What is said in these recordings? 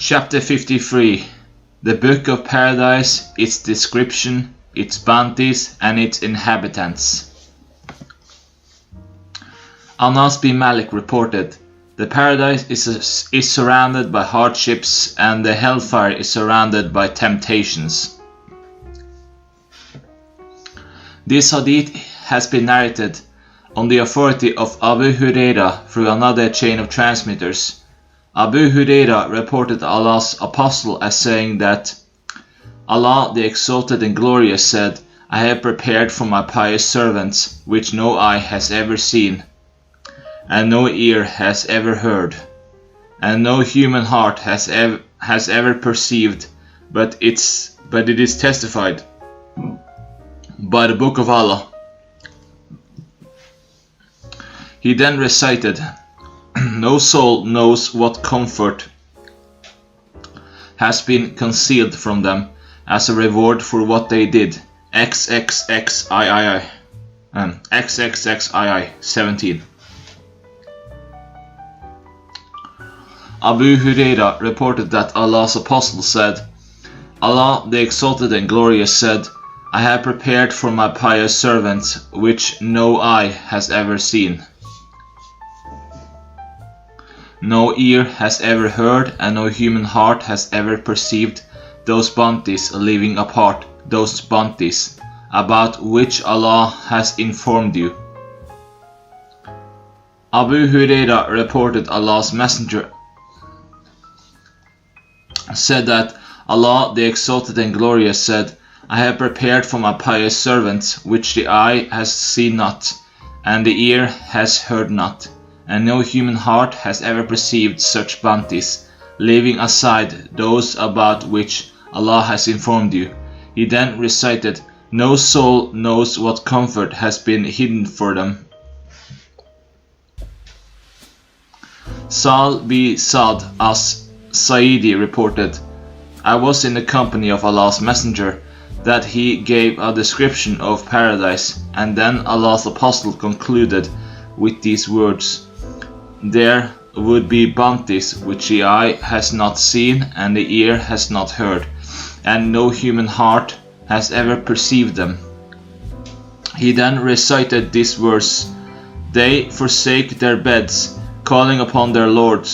Chapter 53. The Book of Paradise, its description, its bounties, and its inhabitants. Anas bin Malik reported, "The paradise is surrounded by hardships, and the hellfire is surrounded by temptations." This hadith has been narrated on the authority of Abu Huraira through another chain of transmitters. Abu Huraira reported Allah's apostle as saying that Allah the Exalted and Glorious said, "I have prepared for my pious servants which no eye has ever seen, and no ear has ever heard, and no human heart has ever perceived, but it is testified by the Book of Allah." He then recited, "No soul knows what comfort has been concealed from them as a reward for what they did. XXXII 17. Abu Huraira reported that Allah's apostle said, "Allah the Exalted and Glorious said, I have prepared for my pious servants which no eye has ever seen, no ear has ever heard, and no human heart has ever perceived those bounties leaving apart, those bounties about which Allah has informed you." Abu Huraira reported Allah's messenger said that Allah the Exalted and Glorious said, "I have prepared for my pious servants which the eye has seen not, and the ear has heard not, and no human heart has ever perceived such bounties, leaving aside those about which Allah has informed you." He then recited, "No soul knows what comfort has been hidden for them." Sahih bin Sa'd as-Sa'idi reported, "I was in the company of Allah's Messenger, that he gave a description of paradise, and then Allah's Apostle concluded with these words, 'There would be bounties which the eye has not seen and the ear has not heard, and no human heart has ever perceived them.'" He then recited this verse, "They forsake their beds, calling upon their Lord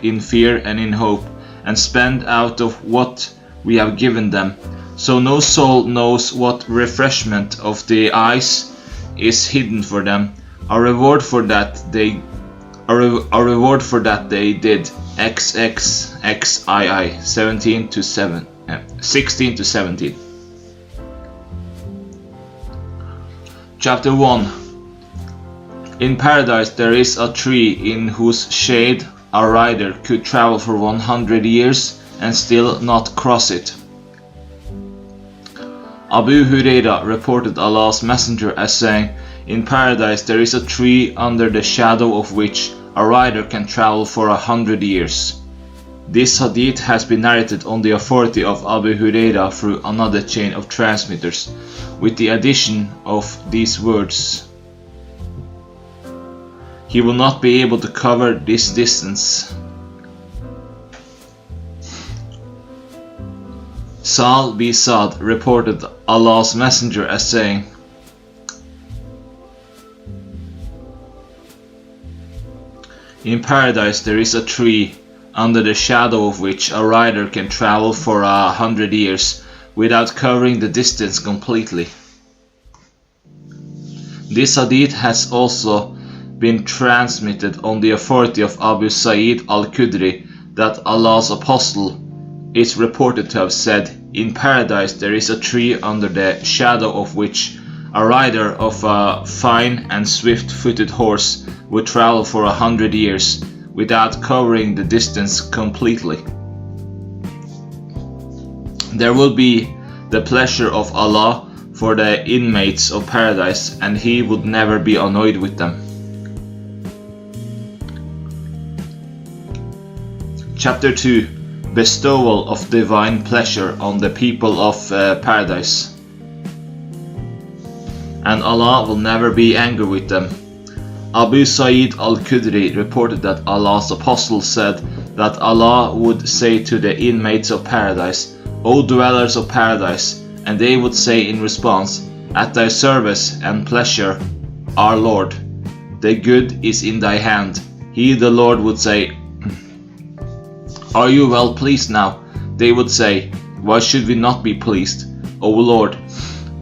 in fear and in hope, and spend out of what we have given them. So no soul knows what refreshment of the eyes is hidden for them. A reward for that they did." XXXII 16 to 17. Chapter 1. In paradise there is a tree in whose shade a rider could travel for 100 years and still not cross it. Abu Huraira reported Allah's Messenger as saying, "In paradise there is a tree under the shadow of which a rider can travel for 100 years. This hadith has been narrated on the authority of Abu Huraira through another chain of transmitters, with the addition of these words, "He will not be able to cover this distance." Sahih bin Sa'd reported Allah's Messenger as saying, "In paradise there is a tree, under the shadow of which a rider can travel for 100 years without covering the distance completely." This hadith has also been transmitted on the authority of Abu Sa'id al-Khudri that Allah's Apostle is reported to have said, "In paradise there is a tree under the shadow of which a rider of a fine and swift-footed horse would travel for 100 years without covering the distance completely. There will be the pleasure of Allah for the inmates of paradise, and He would never be annoyed with them." Chapter 2. Bestowal of divine pleasure on the people of paradise, and Allah will never be angry with them. Abu Sa'id al-Khudri reported that Allah's apostle said that Allah would say to the inmates of paradise, O dwellers of paradise, and they would say in response, At thy service and pleasure, our Lord, the good is in thy hand. He, the Lord, would say, Are you well pleased now? They would say, Why should we not be pleased, O Lord,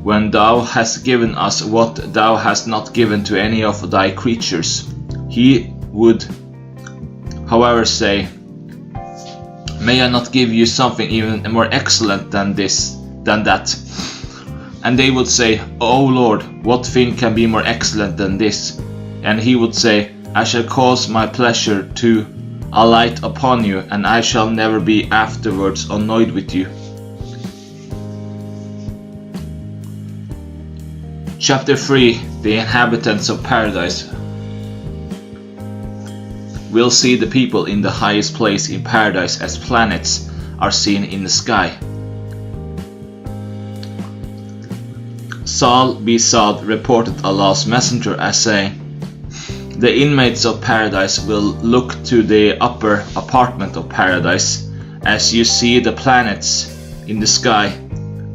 when thou hast given us what thou hast not given to any of thy creatures? He would, however, say, May I not give you something even more excellent than that? And they would say, O Lord, what thing can be more excellent than this? And he would say, I shall cause my pleasure to alight upon you, and I shall never be afterwards annoyed with you. Chapter 3. The Inhabitants of Paradise. We'll see the people in the highest place in paradise as planets are seen in the sky. Sal B. Sa'd reported Allah's messenger as saying, The inmates of paradise will look to the upper apartment of paradise as you see the planets in the sky.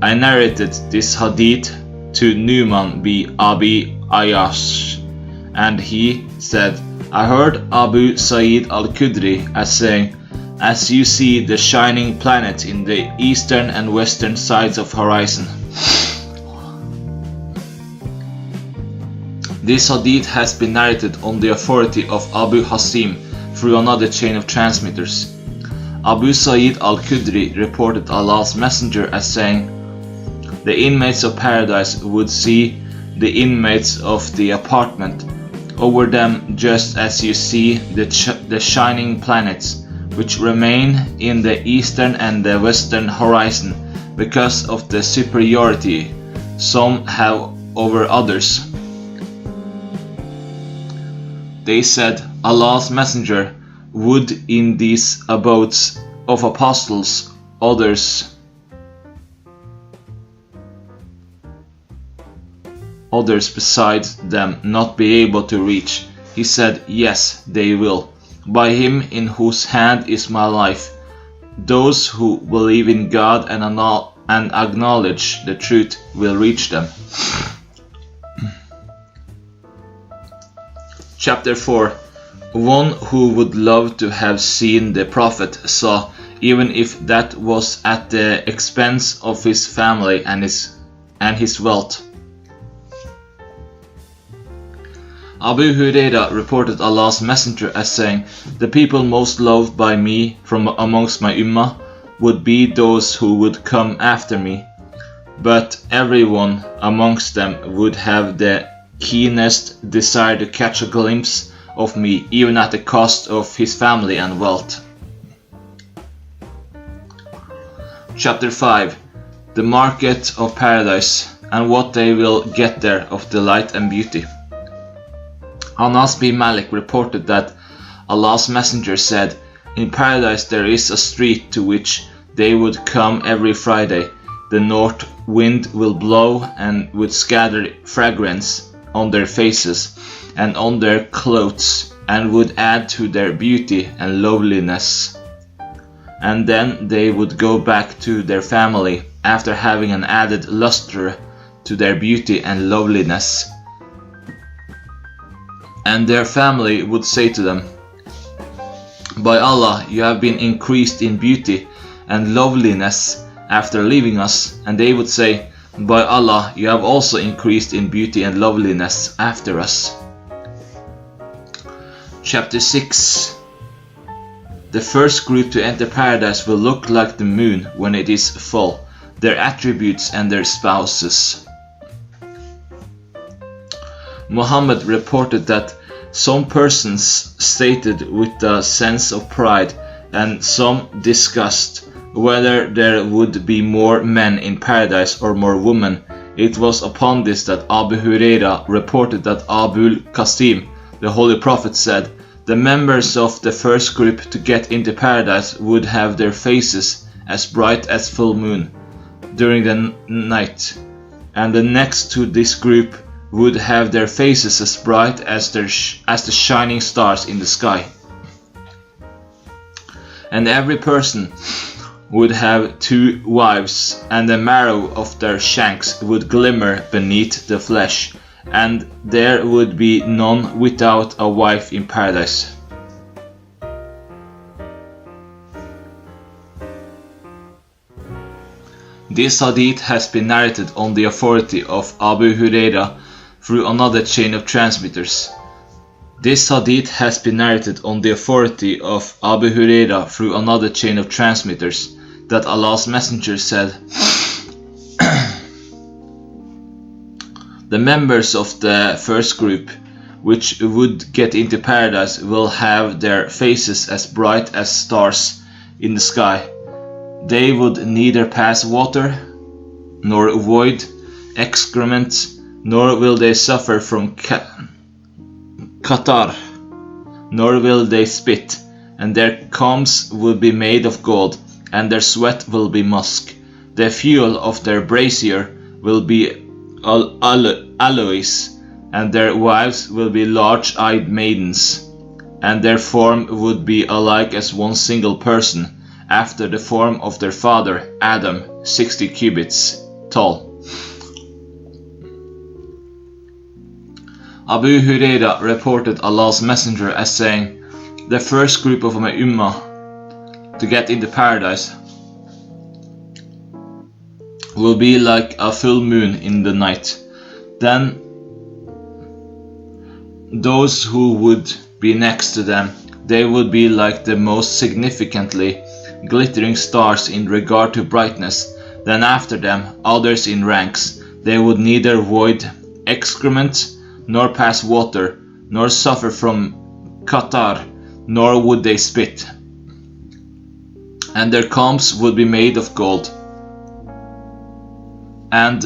I narrated this hadith to Numan B. Abi Ayash, and he said, I heard Abu Sa'id al-Khudri as saying, As you see the shining planets in the eastern and western sides of horizon. This hadith has been narrated on the authority of Abu Hasim through another chain of transmitters. Abu Sa'id al-Khudri reported Allah's messenger as saying, The inmates of paradise would see the inmates of the apartment over them just as you see the shining planets which remain in the eastern and the western horizon because of the superiority some have over others. They said, Allah's messenger would in these abodes of apostles others besides them not be able to reach? He said, Yes, they will. By him in whose hand is my life, those who believe in God and acknowledge the truth will reach them. Chapter 4. One who would love to have seen the Prophet saw, even if that was at the expense of his family and his wealth. Abu Huraira reported Allah's messenger as saying, The people most loved by me from amongst my ummah would be those who would come after me, but everyone amongst them would have the keenest desire to catch a glimpse of me, even at the cost of his family and wealth. Chapter 5. The Market of Paradise, and what they will get there of delight and beauty. Anas bin Malik reported that Allah's messenger said, In paradise there is a street to which they would come every Friday. The north wind will blow and would scatter fragrance on their faces and on their clothes, and would add to their beauty and loveliness. And then they would go back to their family after having an added luster to their beauty and loveliness. And their family would say to them, By Allah, you have been increased in beauty and loveliness after leaving us. And they would say, By Allah, you have also increased in beauty and loveliness after us. Chapter 6. The first group to enter paradise will look like the moon when it is full, their attributes and their spouses. Muhammad reported that some persons stated with a sense of pride and some disgust whether there would be more men in paradise or more women. It was upon this that Abu Huraira reported that Abul Qasim, the Holy Prophet, said, The members of the first group to get into paradise would have their faces as bright as full moon during the night, and the next to this group would have their faces as bright as the shining stars in the sky. And every person would have 2 wives, and the marrow of their shanks would glimmer beneath the flesh, and there would be none without a wife in paradise. This hadith has been narrated on the authority of Abu Huraira through another chain of transmitters. This hadith has been narrated on the authority of Abu Huraira through another chain of transmitters, that Allah's Messenger said, the members of the first group, which would get into paradise, will have their faces as bright as stars in the sky. They would neither pass water, nor avoid excrement, nor will they suffer from qatar, nor will they spit, and their combs will be made of gold, and their sweat will be musk. The fuel of their brazier will be aloes, and their wives will be large-eyed maidens, and their form would be alike as one single person, after the form of their father Adam, 60 cubits tall. Abu Huraira reported Allah's Messenger as saying, the first group of my ummah to get into paradise will be like a full moon in the night. Then those who would be next to them, they would be like the most significantly glittering stars in regard to brightness. Then after them, others in ranks, they would neither void excrement, nor pass water, nor suffer from qatar, nor would they spit. And their combs would be made of gold, and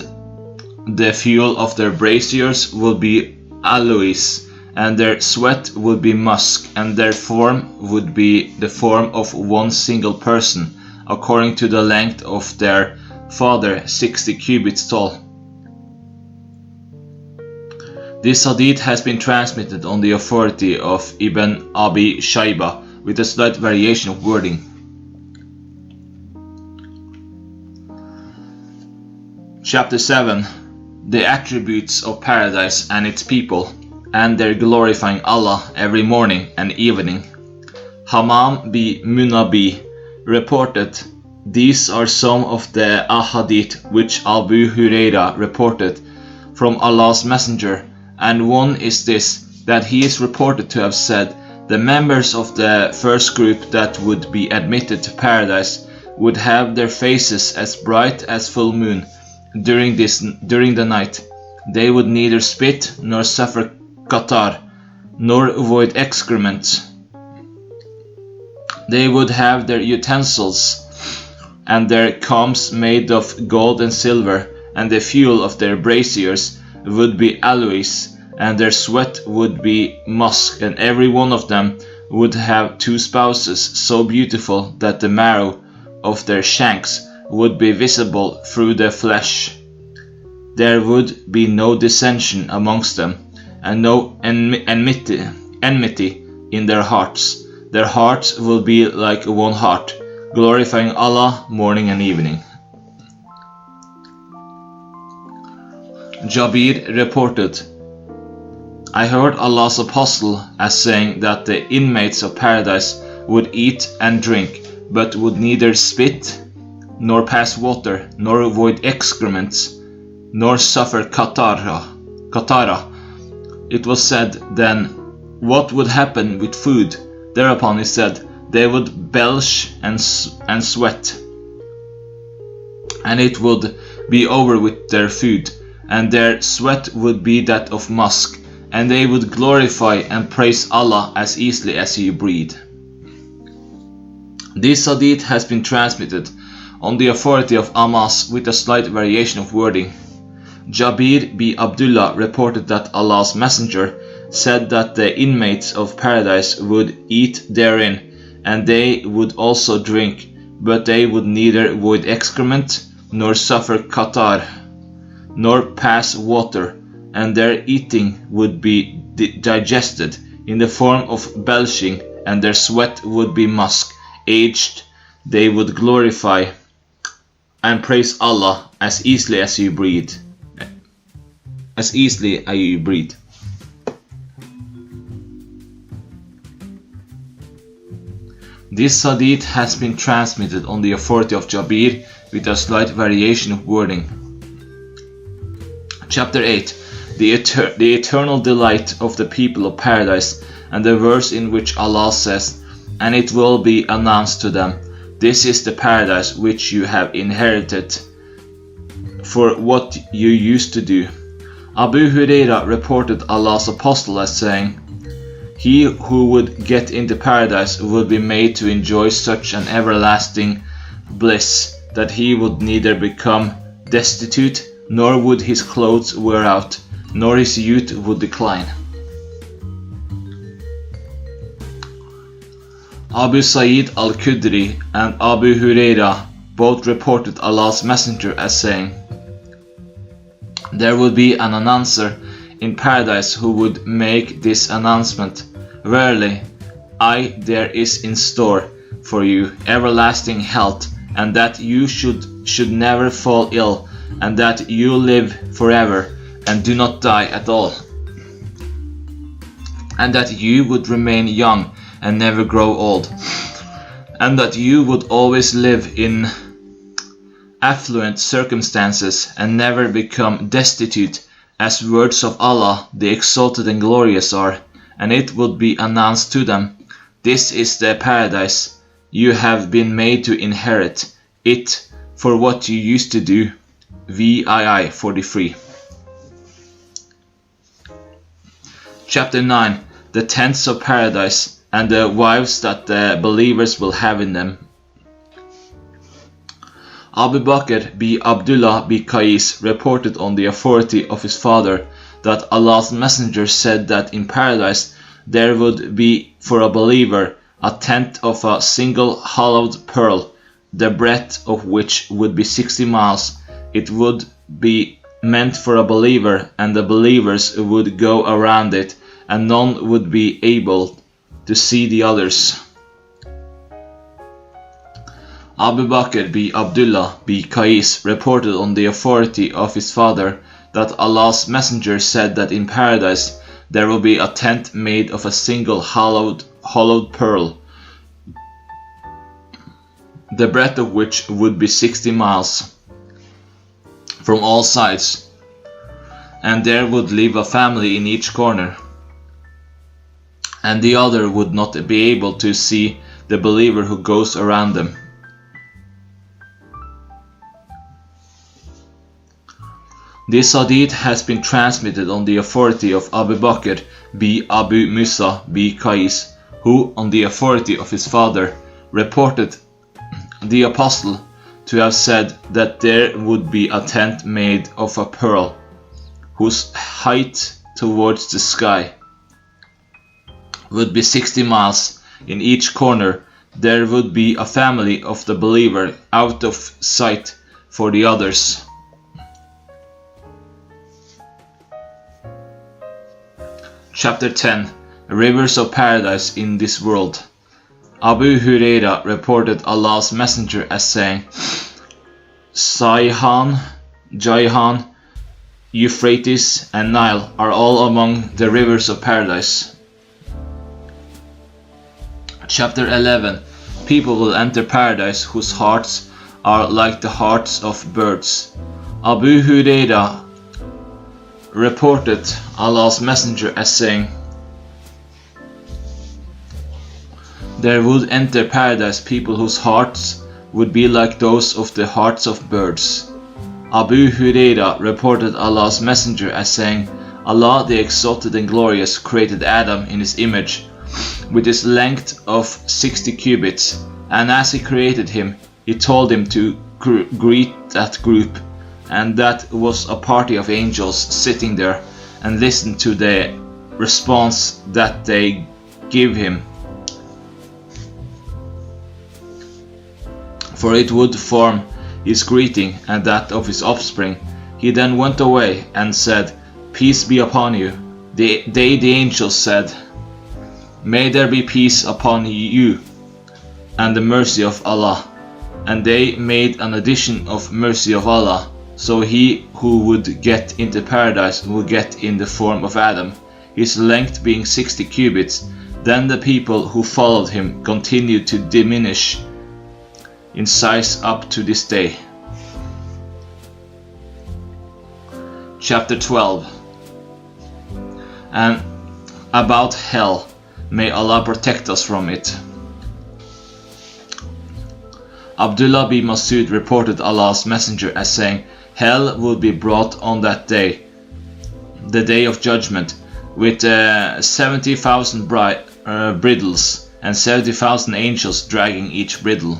the fuel of their braziers would be aloes, and their sweat would be musk, and their form would be the form of one single person, according to the length of their father, 60 cubits tall. This hadith has been transmitted on the authority of Ibn Abi Shayba, with a slight variation of wording. Chapter 7. The attributes of paradise and its people, and their glorifying Allah every morning and evening. Hammam bi Munabi reported, these are some of the ahadith which Abu Huraira reported from Allah's Messenger, and one is this, that he is reported to have said, the members of the first group that would be admitted to paradise would have their faces as bright as full moon during the night. They would neither spit nor suffer qatar, nor avoid excrement. They would have their utensils and their combs made of gold and silver, and the fuel of their braziers would be aloes, and their sweat would be musk, and every one of them would have 2 spouses so beautiful that the marrow of their shanks would be visible through their flesh. There would be no dissension amongst them, and no enmity in their hearts. Their hearts will be like one heart, glorifying Allah morning and evening. Jabir reported, I heard Allah's Apostle as saying that the inmates of paradise would eat and drink, but would neither spit, nor pass water, nor avoid excrements, nor suffer qatara. It was said then, what would happen with food? Thereupon he said, they would belch and sweat, and it would be over with their food, and their sweat would be that of musk, and they would glorify and praise Allah as easily as you breathe. This hadith has been transmitted on the authority of Amas with a slight variation of wording. Jabir bi Abdullah reported that Allah's Messenger said that the inmates of paradise would eat therein, and they would also drink, but they would neither avoid excrement, nor suffer qatar, nor pass water, and their eating would be digested in the form of belching, and their sweat would be musk. Aged, they would glorify and praise Allah as easily as you breathe. As easily as you breathe. This hadith has been transmitted on the authority of Jabir with a slight variation of wording. Chapter 8. The eternal delight of the people of paradise, and the verse in which Allah says, "And it will be announced to them, this is the paradise which you have inherited for what you used to do." Abu Huraira reported Allah's apostle as saying, "He who would get into paradise would be made to enjoy such an everlasting bliss that he would neither become destitute, nor would his clothes wear out, nor his youth would decline." Abu Sa'id al-Khudri and Abu Huraira both reported Allah's Messenger as saying, "There would be an announcer in paradise who would make this announcement, 'Verily, there is in store for you everlasting health, and that you should never fall ill, and that you live forever and do not die at all, and that you would remain young and never grow old, and that you would always live in affluent circumstances and never become destitute, as words of Allah, the Exalted and Glorious are, and it would be announced to them, this is the paradise you have been made to inherit it for what you used to do." VII 43. Chapter 9. The tents of paradise and the wives that the believers will have in them. Abu Bakr b. Abdullah b. Qais reported on the authority of his father that Allah's Messenger said that in paradise there would be for a believer a tent of a single hollowed pearl, the breadth of which would be 60 miles. It would be meant for a believer, and the believers would go around it, and none would be able to see the others. Abu Bakr b. Abdullah b. Qais reported on the authority of his father that Allah's Messenger said that in paradise there will be a tent made of a single hollowed pearl, the breadth of which would be 60 miles from all sides, and there would live a family in each corner, and the other would not be able to see the believer who goes around them. This hadith has been transmitted on the authority of Abu Bakr b. Abu Musa b. Qais, who, on the authority of his father, reported the apostle to have said that there would be a tent made of a pearl, whose height towards the sky would be 60 miles. In each corner there would be a family of the believer out of sight for the others. Chapter 10. Rivers of Paradise in this world. Abu Huraira reported Allah's Messenger as saying, Sahih, Jayhan, Euphrates and Nile are all among the rivers of paradise. Chapter 11. People will enter paradise whose hearts are like the hearts of birds. Abu Huraira reported Allah's Messenger as saying, there would enter paradise people whose hearts would be like those of the hearts of birds. Abu Huraira reported Allah's Messenger as saying, Allah the Exalted and Glorious created Adam in his image with his length of 60 cubits, and as he created him, he told him to greet that group, and that was a party of angels sitting there, and listen to the response that they give him, for it would form his greeting and that of his offspring. He then went away and said, "Peace be upon you." The angels said, "May there be peace upon you and the mercy of Allah." And they made an addition of mercy of Allah, so he who would get into paradise would get in the form of Adam, his length being 60 cubits. Then the people who followed him continued to diminish in size up to this day. Chapter 12. And about hell, may Allah protect us from it. Abdullah bin Masud reported Allah's messenger as saying, "Hell will be brought on that day, the day of judgment, with 70,000 bridles and 70,000 angels dragging each bridle."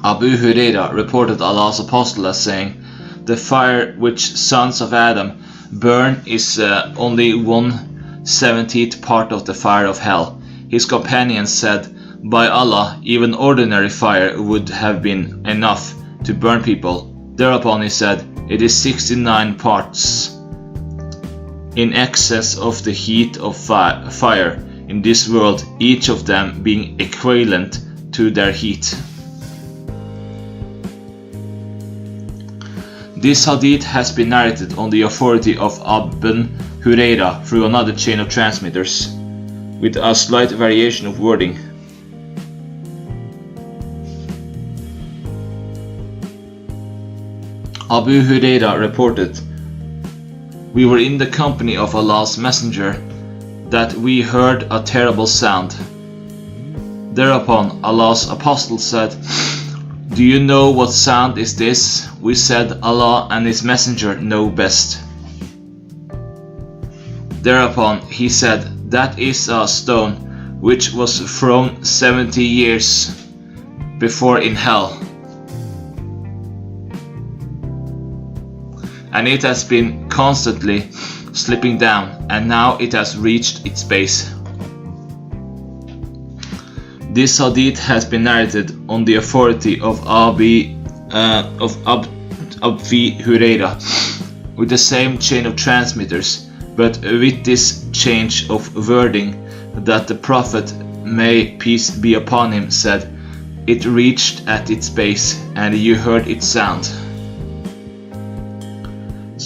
Abu Huraira reported Allah's apostle as saying, "The fire which sons of Adam burn is only 1/70th part of the fire of hell." His companions said, "By Allah, even ordinary fire would have been enough to burn people." Thereupon he said, "It is 69 parts in excess of the heat of fire in this world, each of them being equivalent to their heat." This hadith has been narrated on the authority of Abu Huraira through another chain of transmitters, with a slight variation of wording. Abu Huraira reported, "We were in the company of Allah's messenger, that we heard a terrible sound. Thereupon Allah's apostle said, 'Do you know what sound is this?' We said, 'Allah and his messenger know best.' Thereupon he said, 'That is a stone which was thrown 70 years before in hell, and it has been constantly slipping down, and now it has reached its base.' This hadith has been narrated on the authority of Abu Huraira with the same chain of transmitters, but with this change of wording, that the Prophet, may peace be upon him, said, 'It reached at its base, and you heard its sound.'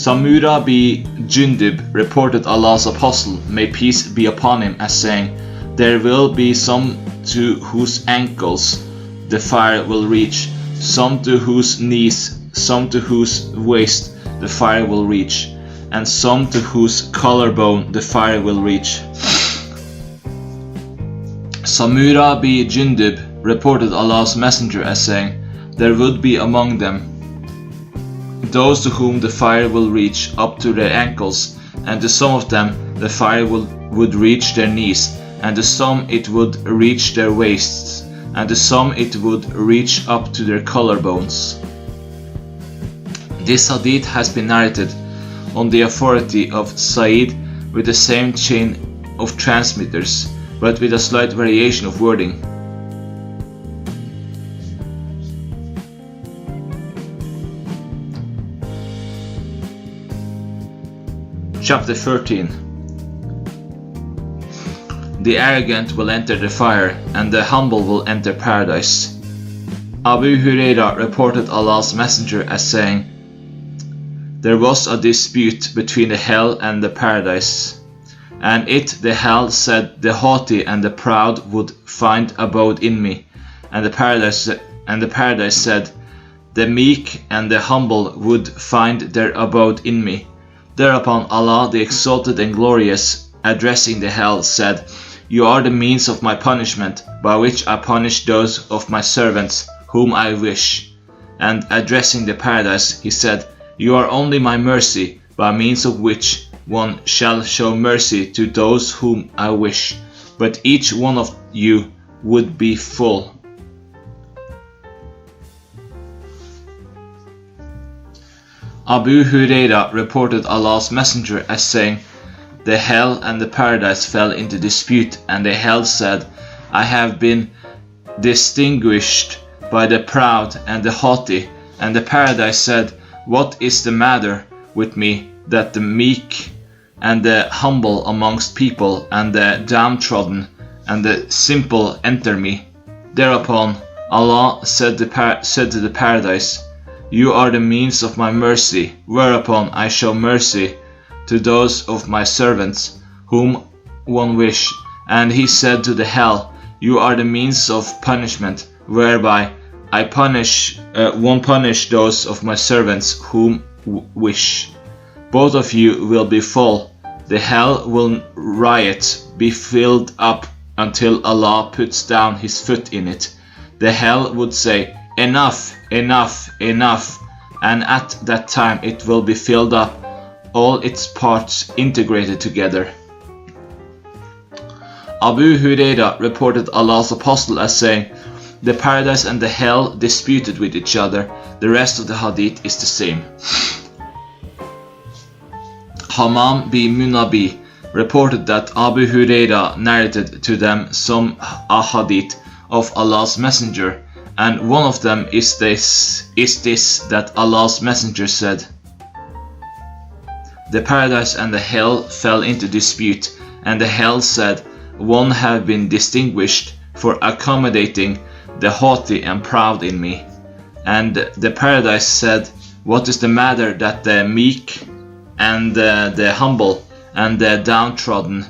Samura bin Jundub reported Allah's apostle, may peace be upon him, as saying, 'There will be some to whose ankles the fire will reach, some to whose knees, some to whose waist the fire will reach, and some to whose collarbone the fire will reach.' Samura bin Jundub reported Allah's messenger as saying, 'There would be among them those to whom the fire will reach up to their ankles, and to some of them the fire would reach their knees, and to some it would reach their waists, and to some it would reach up to their collarbones.' This hadith has been narrated on the authority of Sahih with the same chain of transmitters, but with a slight variation of wording. Chapter 13. The arrogant will enter the fire, and the humble will enter paradise. Abu Huraira reported Allah's messenger as saying, 'There was a dispute between the hell and the paradise, and the hell said, the haughty and the proud would find abode in me, and the paradise said, the meek and the humble would find their abode in me. Thereupon Allah, the exalted and glorious, addressing the hell, said, You are the means of my punishment, by which I punish those of my servants whom I wish. And addressing the paradise, he said, You are only my mercy, by means of which one shall show mercy to those whom I wish, but each one of you would be full. Abu Huraira reported Allah's messenger as saying, The hell and the paradise fell into dispute, and the hell said, I have been distinguished by the proud and the haughty, and the paradise said, What is the matter with me that the meek and the humble amongst people and the downtrodden and the simple enter me? Thereupon Allah said to the paradise, You are the means of my mercy, whereupon I show mercy to those of my servants whom one wish. And he said to the hell, You are the means of punishment, whereby I punish those of my servants whom wish. Both of you will be full. The hell will riot, be filled up until Allah puts down his foot in it. The hell would say, Enough, enough, enough, and at that time it will be filled up, all its parts integrated together. Abu Huraira reported Allah's apostle as saying, The paradise and the hell disputed with each other. The rest of the hadith is the same. Hammam bin Munabi reported that Abu Huraira narrated to them some ahadith of Allah's Messenger, and one of them is this that Allah's Messenger said, The paradise and the hell fell into dispute, and the hell said, One have been distinguished for accommodating the haughty and proud in me. And the paradise said, What is the matter that the meek and the humble and the downtrodden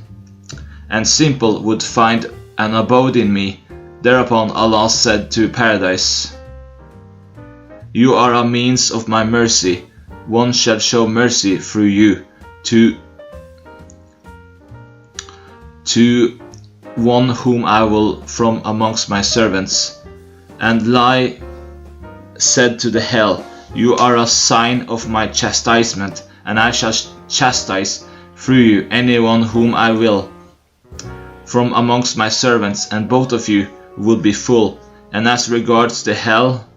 and simple would find an abode in me? Thereupon Allah said to paradise, You are a means of my mercy. One shall show mercy through you to one whom I will from amongst my servants. And lie said to the hell, You are a sign of my chastisement, and I shall chastise through you anyone whom I will from amongst my servants, and both of you would be full. And as regards the hell,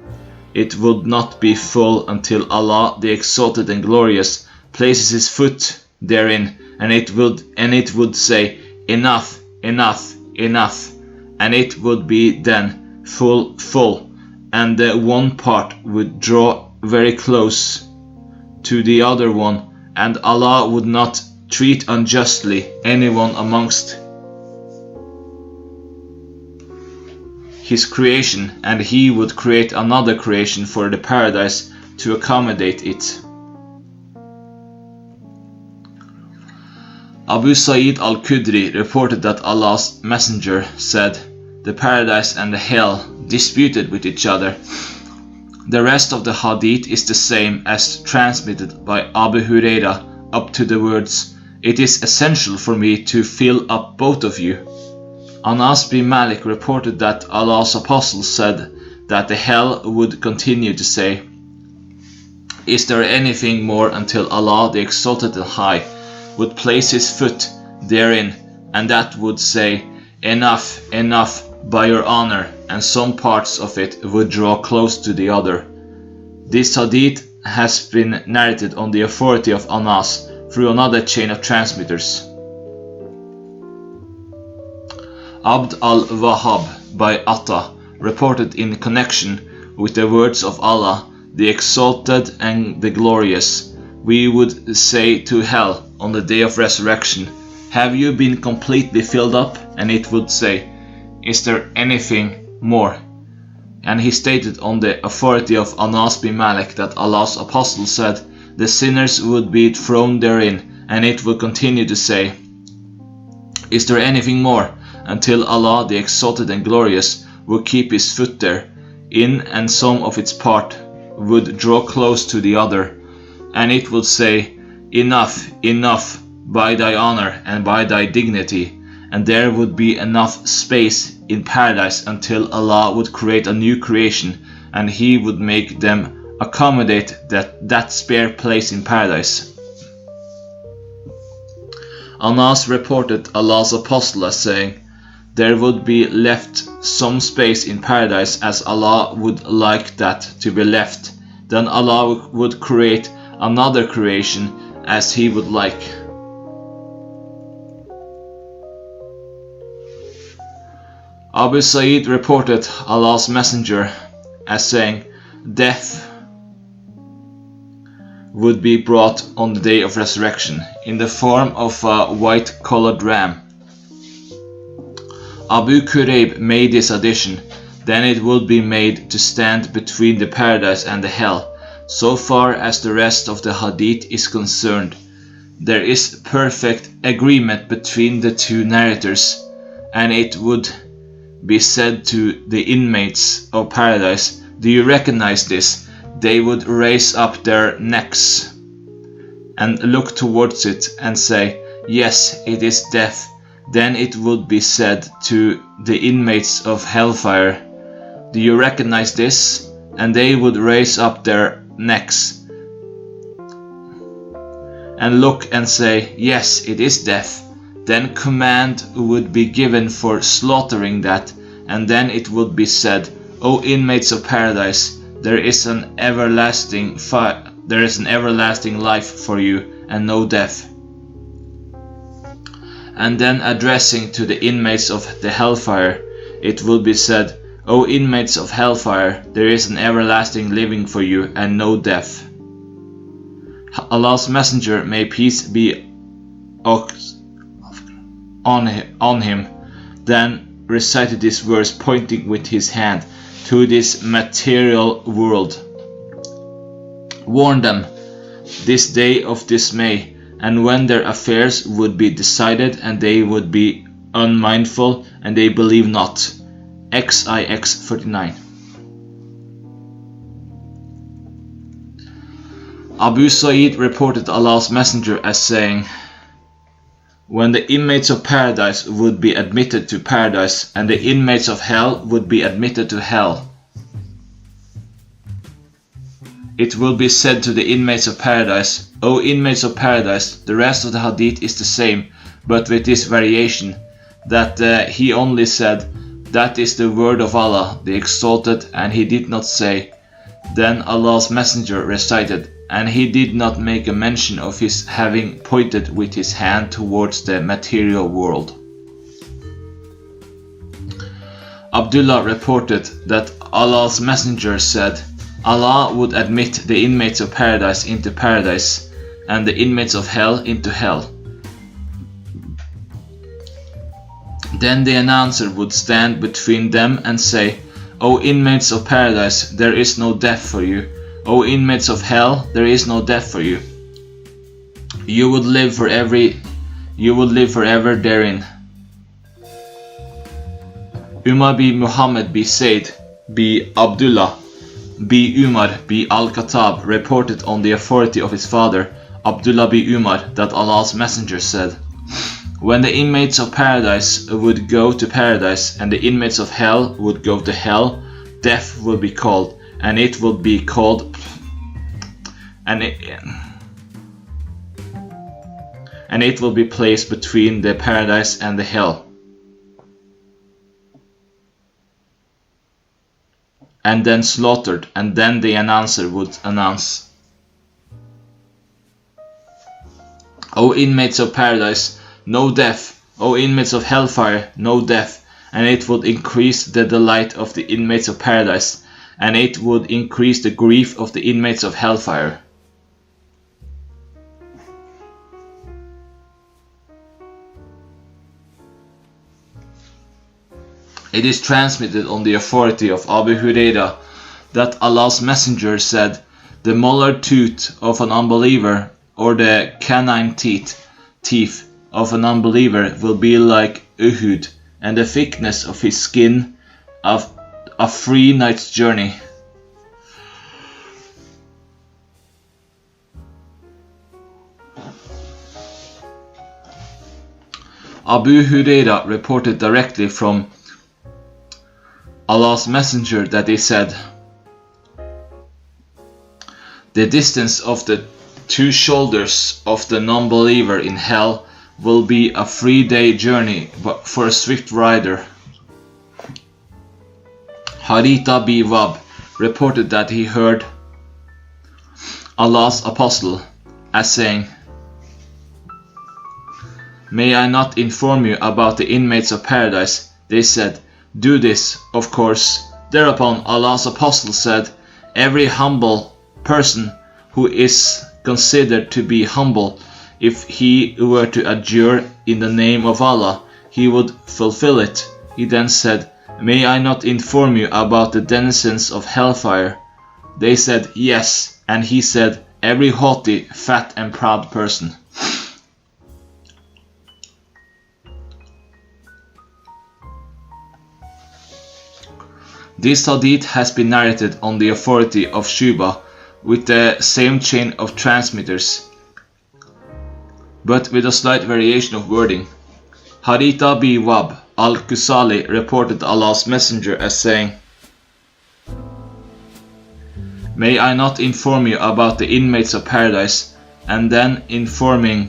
it would not be full until Allah the Exalted and Glorious places his foot therein, and it would say, Enough, enough, enough, and it would be then full, and the one part would draw very close to the other one, and Allah would not treat unjustly anyone amongst his creation, and he would create another creation for the paradise to accommodate it. Abu Sa'id al-Khudri reported that Allah's Messenger said, The paradise and the hell disputed with each other. The rest of the hadith is the same as transmitted by Abu Huraira up to the words, It is essential for me to fill up both of you. Anas bin Malik reported that Allah's apostle said that the hell would continue to say, Is there anything more until Allah the Exalted and High would place his foot therein, and that would say, Enough, enough, by your honor, and some parts of it would draw close to the other. This hadith has been narrated on the authority of Anas through another chain of transmitters. Abd al-Wahhab by Atta reported in connection with the words of Allah, the Exalted and the Glorious, we would say to hell on the day of resurrection, Have you been completely filled up? And it would say, Is there anything more? And he stated on the authority of Anas bin Malik that Allah's apostle said, The sinners would be thrown therein, and it would continue to say, Is there anything more? Until Allah the Exalted and Glorious would keep his foot there, in and some of its part would draw close to the other, and it would say, Enough, enough, by thy honor and by thy dignity, and there would be enough space in paradise until Allah would create a new creation, and he would make them accommodate that spare place in paradise. Anas reported Allah's apostle as saying, There would be left some space in paradise as Allah would like that to be left. Then Allah would create another creation as he would like. Abu Sa'id reported Allah's Messenger as saying, Death would be brought on the day of resurrection in the form of a white-colored ram. Abu Kurayb made this addition: then it would be made to stand between the paradise and the hell. So far as the rest of the hadith is concerned, there is perfect agreement between the two narrators, and it would be said to the inmates of paradise, "Do you recognize this?" They would raise up their necks and look towards it and say, "Yes, it is death." Then it would be said to the inmates of hellfire, "Do you recognize this?" And they would raise up their necks and look and say, "Yes, it is death." Then command would be given for slaughtering that, and then it would be said, "O inmates of paradise, there is an everlasting life for you, and no death." And then addressing to the inmates of the hellfire, it will be said, "O inmates of hellfire, there is an everlasting living for you, and no death." Allah's Messenger, may peace be on him, then recited this verse, pointing with his hand to this material world. "Warn them this day of dismay, and when their affairs would be decided, and they would be unmindful, and they believe not." XIX 39. Abu Sa'id reported Allah's Messenger as saying, "When the inmates of paradise would be admitted to paradise, and the inmates of hell would be admitted to hell, it will be said to the inmates of paradise, 'O inmates of paradise, the rest of the hadith is the same, but with this variation, that he only said, that is the word of Allah, the Exalted, and he did not say, then Allah's Messenger recited, and he did not make a mention of his having pointed with his hand towards the material world." Abdullah reported that Allah's Messenger said, "Allah would admit the inmates of paradise into paradise, and the inmates of hell into hell. Then the announcer would stand between them and say, 'O inmates of paradise, there is no death for you. O inmates of hell, there is no death for you. You would live forever therein.'" Umar bin Muhammad bin Zayd bin Abdullah bin Umar bin al-Khattab reported on the authority of his father, Abdullah bin Umar, that Allah's Messenger said, "When the inmates of paradise would go to paradise, and the inmates of hell would go to hell, death will be called, and it will be called, and it will be placed between the paradise and the hell, and then slaughtered, and then the announcer would announce, 'O inmates of paradise, no death. O inmates of hellfire, no death.' And it would increase the delight of the inmates of paradise, and it would increase the grief of the inmates of hellfire." It is transmitted on the authority of Abu Hurairah that Allah's Messenger said, "The molar tooth of an unbeliever, or the canine teeth of an unbeliever, will be like Uhud, and the thickness of his skin of a 3 nights' journey." Abu Hurairah reported directly from Allah's Messenger that he said, "The distance of the 2 shoulders of the non-believer in hell will be a 3-day journey for a swift rider." Haritha bin Wahb reported that he heard Allah's Apostle as saying, "May I not inform you about the inmates of paradise?" They said, "Do this, of course." Thereupon Allah's Apostle said, "Every humble person who is considered to be humble, if he were to adjure in the name of Allah, he would fulfill it. He then said, "May I not inform you about the denizens of hellfire?" They said, "Yes," and he said, "Every haughty, fat and proud person." This hadith has been narrated on the authority of Shuba with the same chain of transmitters, but with a slight variation of wording. Haritha bi Wab al-Kusali reported Allah's Messenger as saying, "May I not inform you about the inmates of paradise?" And then, informing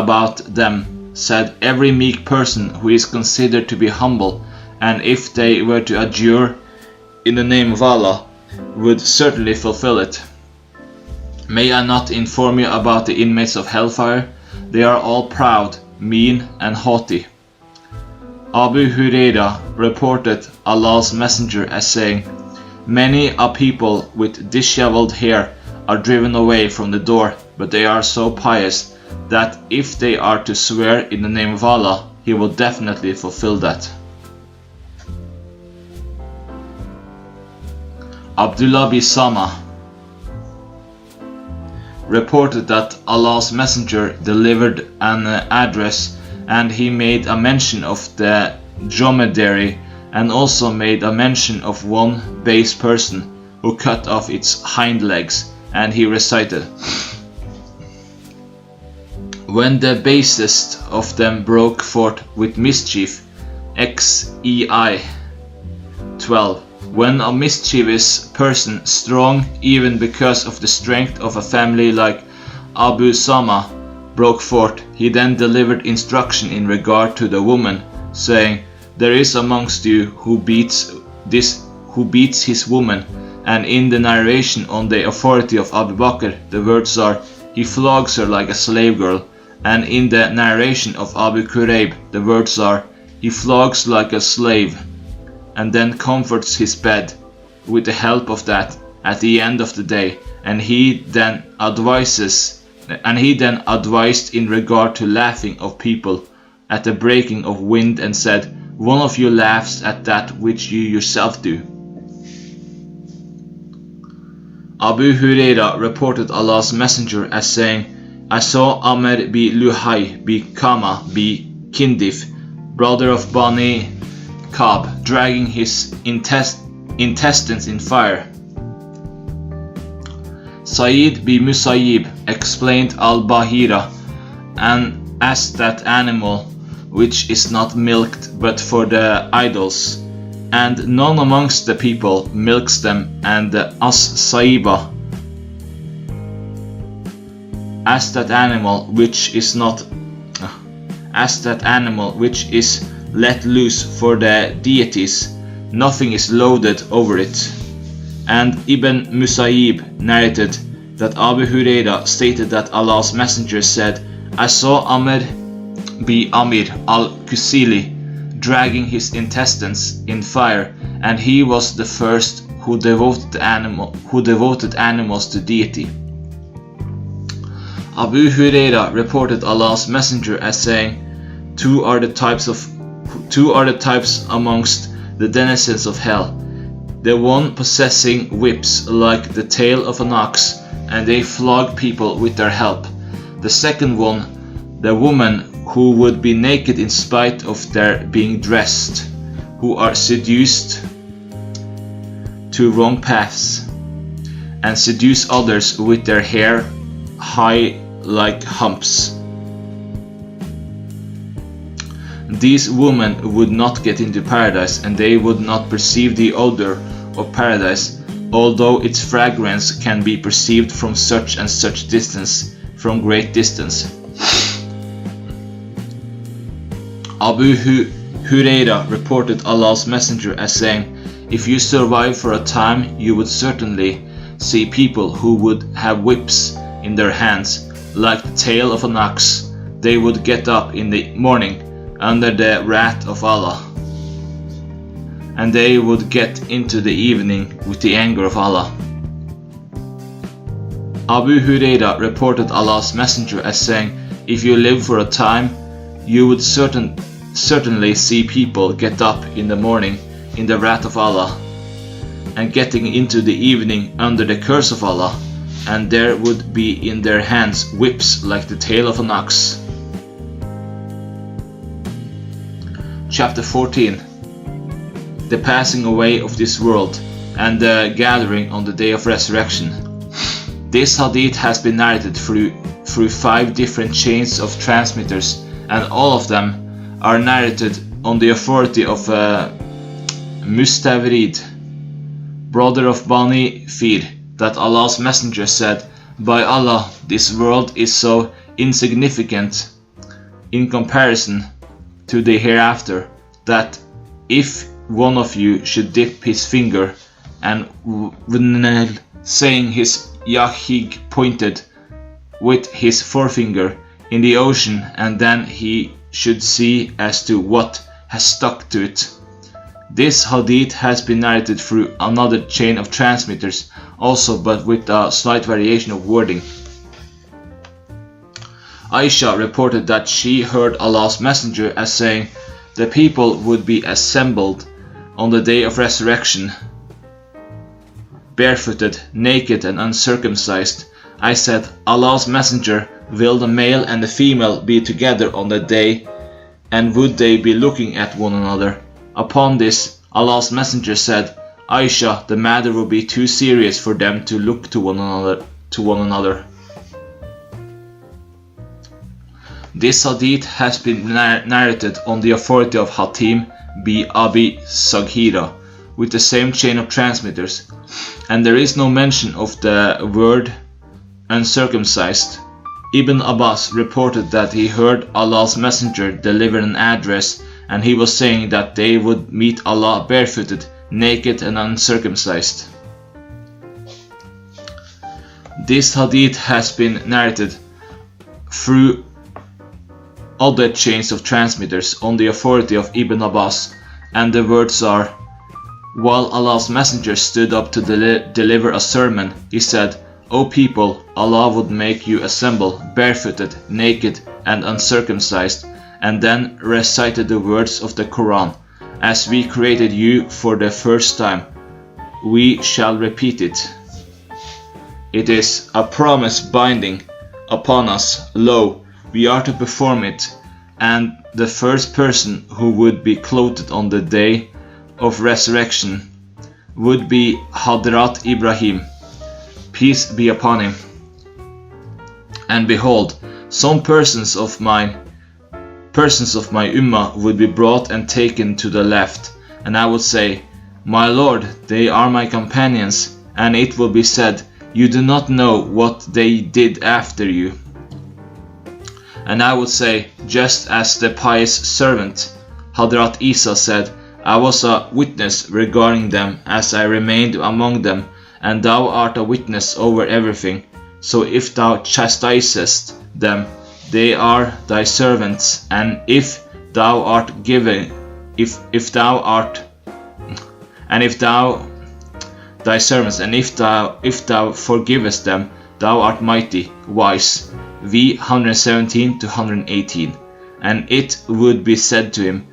about them, said, "Every meek person who is considered to be humble, and if they were to adjure in the name of Allah, would certainly fulfill it." May I not inform you about the inmates of hellfire? They are all proud, mean and haughty. Abu Huraira reported Allah's Messenger as saying, "Many a people with disheveled hair are driven away from the door, but they are so pious that if they are to swear in the name of Allah, He will definitely fulfill that." Abdullah bin Sama reported that Allah's Messenger delivered an address, and he made a mention of the dromedary and also made a mention of one base person who cut off its hind legs, and he recited, "When the basest of them broke forth with mischief," XEI 12. When a mischievous person, strong even because of the strength of a family like Abu Sama, broke forth, he then delivered instruction in regard to the woman, saying, "There is amongst you who beats his woman," and in the narration on the authority of Abu Bakr, the words are, "He flogs her like a slave girl," and in the narration of Abu Kurayb, the words are, "He flogs like a slave," and then comforts his bed with the help of that at the end of the day, and he then advised in regard to laughing of people at the breaking of wind, and said, "One of you laughs at that which you yourself do." Abu Huraira reported Allah's Messenger as saying, "I saw Amr bi Luhay bi Kama bi Kindif, brother of Bani Kab, dragging his intestines in fire." Sa'id bi Musayyib explained al-Bahira, and as that animal which is not milked but for the idols, and none amongst the people milks them, and the as-Saiba, as that animal which is let loose for the deities, nothing is loaded over it. And Ibn Musayyib narrated that Abu Huraira stated that Allah's Messenger said, "I saw Amr bi Amir al-Kusili dragging his intestines in fire, and he was the first who devoted animals to deity." Abu Huraira reported Allah's Messenger as saying, Two are the types amongst the denizens of hell. The one possessing whips like the tail of an ox, and they flog people with their help. The second one, the woman who would be naked in spite of their being dressed, who are seduced to wrong paths, and seduce others with their hair high like humps. These women would not get into paradise, and they would not perceive the odor of paradise, although its fragrance can be perceived from such and such distance, from great distance. Abu Huraira reported Allah's Messenger as saying, "If you survive for a time, you would certainly see people who would have whips in their hands, like the tail of an ox. They would get up in the morning under the wrath of Allah, and they would get into the evening with the anger of Allah." Abu Huraira reported Allah's Messenger as saying, "If you live for a time, you would certainly see people get up in the morning in the wrath of Allah, and getting into the evening under the curse of Allah, and there would be in their hands whips like the tail of an ox." Chapter 14. The passing away of this world and the gathering on the day of resurrection. This hadith has been narrated through 5 different chains of transmitters, and all of them are narrated on the authority of Mustawrid, brother of Bani Fir, that Allah's Messenger said, "By Allah, this world is so insignificant in comparison to the hereafter, that if one of you should dip his finger and saying his yahig pointed with his forefinger in the ocean, and then he should see as to what has stuck to it." This hadith has been narrated through another chain of transmitters also, but with a slight variation of wording. Aisha reported that she heard Allah's Messenger as saying, "The people would be assembled on the day of resurrection, barefooted, naked and uncircumcised." I said, "Allah's Messenger, will the male and the female be together on that day, and would they be looking at one another?" Upon this, Allah's Messenger said, "Aisha, the matter would be too serious for them to look to one another. This hadith has been narrated on the authority of Hatim bi Abi Saghira, with the same chain of transmitters, and there is no mention of the word uncircumcised. Ibn Abbas reported that he heard Allah's Messenger deliver an address, and he was saying that they would meet Allah barefooted, naked and uncircumcised. This hadith has been narrated through other chains of transmitters on the authority of Ibn Abbas, and the words are, "While Allah's Messenger stood up to deliver a sermon, he said, 'O people, Allah would make you assemble barefooted, naked and uncircumcised,' and then recited the words of the Quran, 'As we created you for the first time, we shall repeat it. It is a promise binding upon us. Lo, we are to perform it.' And the first person who would be clothed on the day of resurrection would be Hadrat Ibrahim, peace be upon him. And behold, some persons of my ummah would be brought and taken to the left, and I would say, 'My Lord, they are my companions,' and it will be said, 'You do not know what they did after you.' And I would say, just as the pious servant Hadrat Isa said, 'I was a witness regarding them as I remained among them, and thou art a witness over everything. So if thou chastisest them, they are thy servants, and if thou art thy servants, and if thou forgivest them, thou art mighty, wise.' V 117 to 118. And it would be said to him,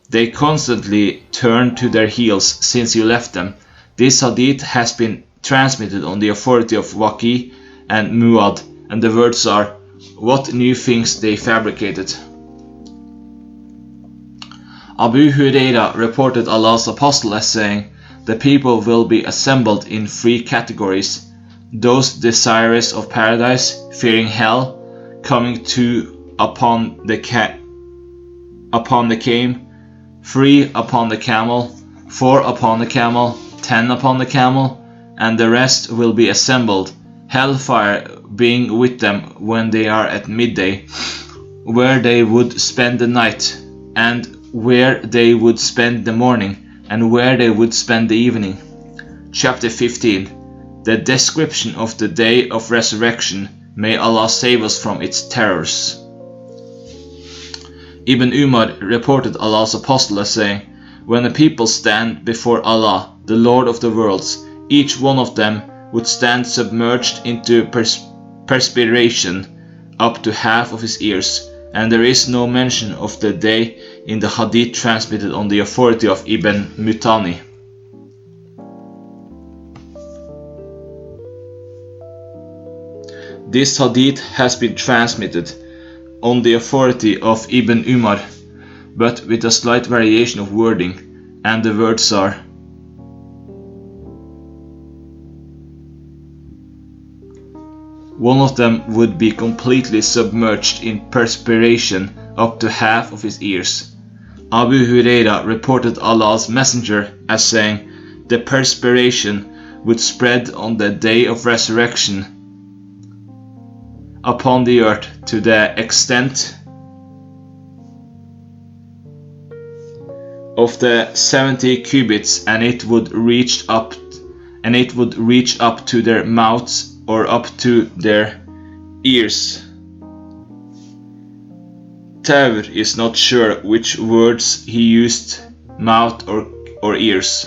'They constantly turn to their heels since you left them.' This hadith has been transmitted on the authority of Waqi and Muad, and the words are, 'What new things they fabricated.' Abu Huraira reported Allah's Apostle as saying, 'The people will be assembled in 3 categories: those desirous of paradise, fearing hell, coming 2 upon the camel, 3 upon the camel, 4 upon the camel, 10 upon the camel, and the rest will be assembled, hellfire being with them when they are at midday, where they would spend the night, and where they would spend the morning, and where they would spend the evening.' Chapter 15. The description of the day of resurrection. May Allah save us from its terrors. Ibn Umar reported Allah's Apostle as saying, 'When the people stand before Allah, the Lord of the worlds, each one of them would stand submerged into perspiration up to half of his ears, and there is no mention of the day in the hadith transmitted on the authority of Ibn Mutani. This hadith has been transmitted on the authority of Ibn Umar, but with a slight variation of wording, and the words are: one of them would be completely submerged in perspiration up to half of his ears. Abu Huraira reported Allah's Messenger as saying, the perspiration would spread on the day of resurrection upon the earth to the extent of the 70 cubits, and it would reach up to their mouths or up to their ears. Tawr is not sure which words he used, mouth or ears.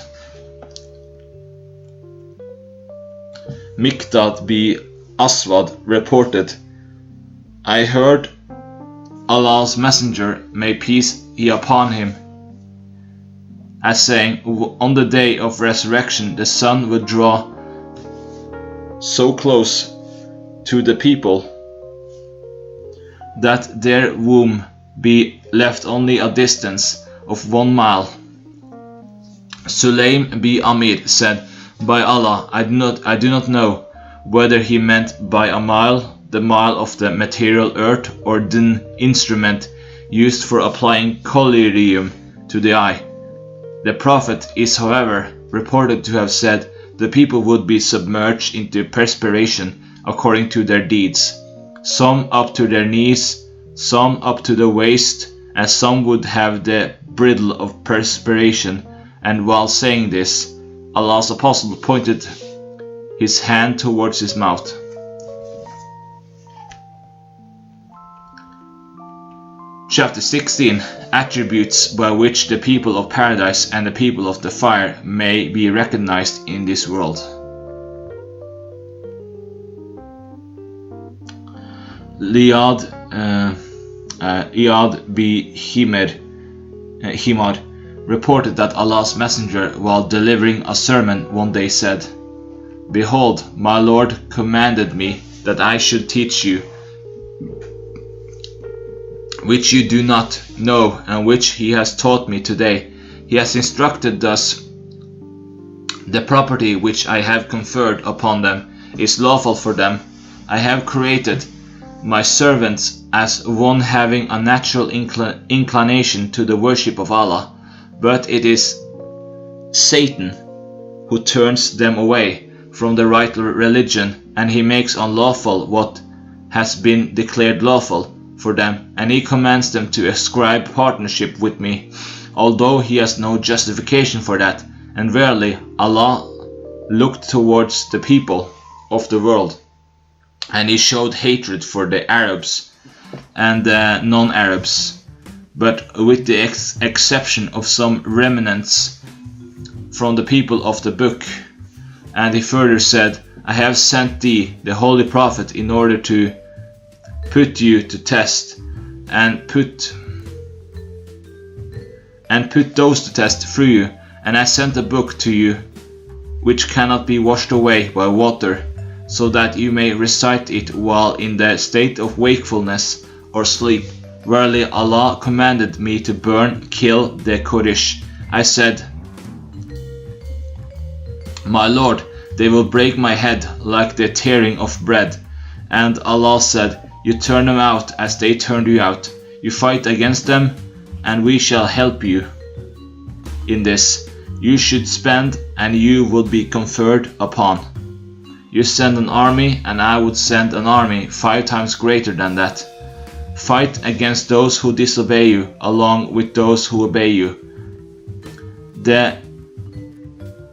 Miqdad b. Aswad reported, I heard Allah's Messenger, may peace be upon him, as saying, on the day of resurrection the sun would draw so close to the people that their womb be left only a distance of 1 mile. Sulaym b. Amir said, by Allah, I do not know whether he meant by a mile the mile of the material earth or the instrument used for applying collyrium to the eye. The Prophet is, however, reported to have said the people would be submerged into perspiration according to their deeds, some up to their knees, some up to the waist, and some would have the bridle of perspiration. And while saying this, Allah's Apostle pointed his hand towards his mouth. Chapter 16. Attributes by which the people of paradise and the people of the fire may be recognized in this world. Iyad b. Himar reported that Allah's Messenger, while delivering a sermon one day, said, behold, my Lord commanded me that I should teach you which you do not know, and which he has taught me today. He has instructed thus, the property which I have conferred upon them is lawful for them. I have created my servants as one having a natural inclination to the worship of Allah, but it is Satan who turns them away from the right religion, and he makes unlawful what has been declared lawful for them, and he commands them to ascribe partnership with me, although he has no justification for that. And verily, Allah looked towards the people of the world, and he showed hatred for the Arabs and the non-Arabs, but with the exception of some remnants from the people of the book. And he further said, I have sent thee, the Holy Prophet, in order to put you to test, and put those to test through you, and I sent a book to you which cannot be washed away by water, so that you may recite it while in the state of wakefulness or sleep. Verily, Allah commanded me to kill the Quraysh. I said, my Lord, they will break my head like the tearing of bread. And Allah said, you turn them out as they turned you out. You fight against them, and we shall help you in this. You should spend, and you will be conferred upon. You send an army, and I would send an army 5 times greater than that. Fight against those who disobey you, along with those who obey you. The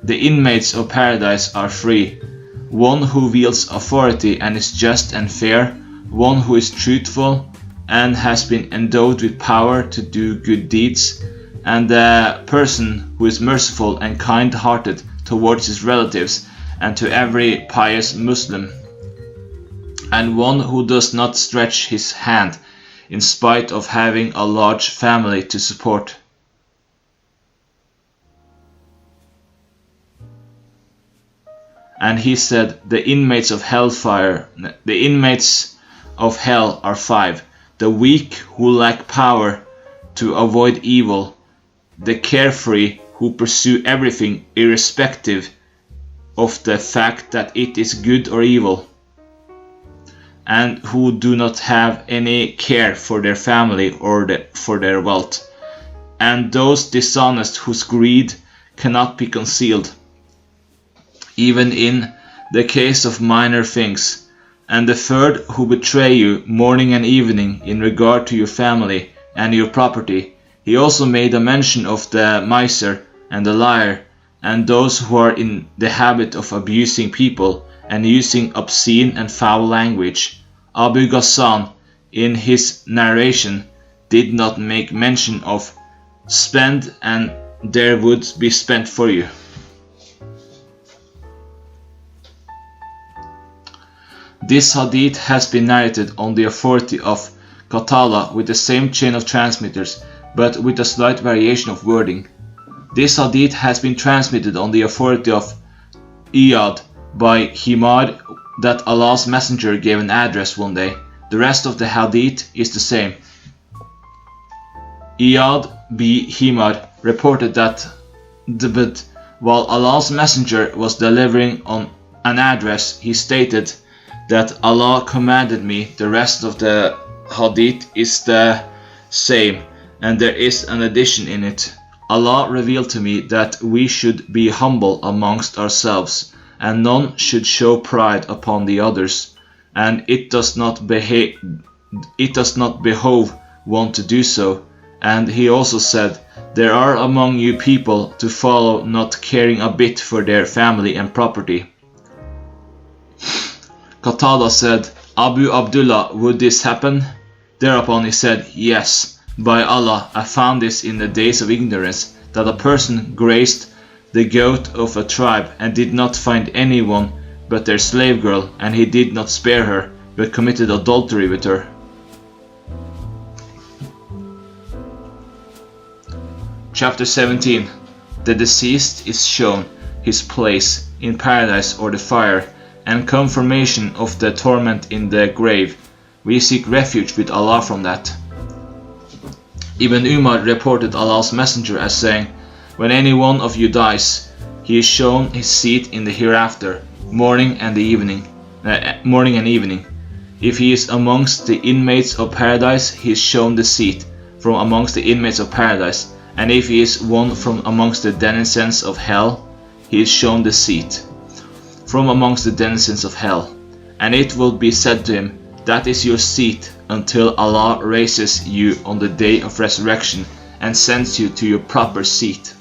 inmates of paradise are free. One who wields authority and is just and fair, one who is truthful and has been endowed with power to do good deeds, and the person who is merciful and kind-hearted towards his relatives, and to every pious Muslim, and one who does not stretch his hand in spite of having a large family to support. And he said, the inmates of hell are 5: the weak who lack power to avoid evil, the carefree who pursue everything irrespective of the fact that it is good or evil, and who do not have any care for their family or for their wealth, and those dishonest whose greed cannot be concealed, even in the case of minor things, and the third who betray you morning and evening in regard to your family and your property. He also made a mention of the miser and the liar, and those who are in the habit of abusing people and using obscene and foul language. Abu Ghassan, in his narration, did not make mention of spend and there would be spent for you. This hadith has been narrated on the authority of Qatada with the same chain of transmitters, but with a slight variation of wording. This hadith has been transmitted on the authority of Iyad by Himad that Allah's Messenger gave an address one day. The rest of the hadith is the same. Iyad b. Himad reported that while Allah's Messenger was delivering on an address, he stated that Allah commanded me. The rest of the hadith is the same, and there is an addition in it. Allah revealed to me that we should be humble amongst ourselves, and none should show pride upon the others, and it does not behove one to do so. And he also said, there are among you people to follow, not caring a bit for their family and property. Qatada said, Abu Abdullah, would this happen? Thereupon he said, yes, by Allah, I found this in the days of ignorance, that a person grazed the goat of a tribe and did not find anyone but their slave girl, and he did not spare her, but committed adultery with her. Chapter 17. The deceased is shown his place in paradise or the fire, and confirmation of the torment in the grave. We seek refuge with Allah from that. Ibn Umar reported Allah's Messenger as saying, when any one of you dies, he is shown his seat in the hereafter, morning and evening. If he is amongst the inmates of paradise, he is shown the seat from amongst the inmates of paradise, and if he is one from amongst the denizens of hell, he is shown the seat from amongst the denizens of hell. And it will be said to him, that is your seat until Allah raises you on the day of resurrection and sends you to your proper seat.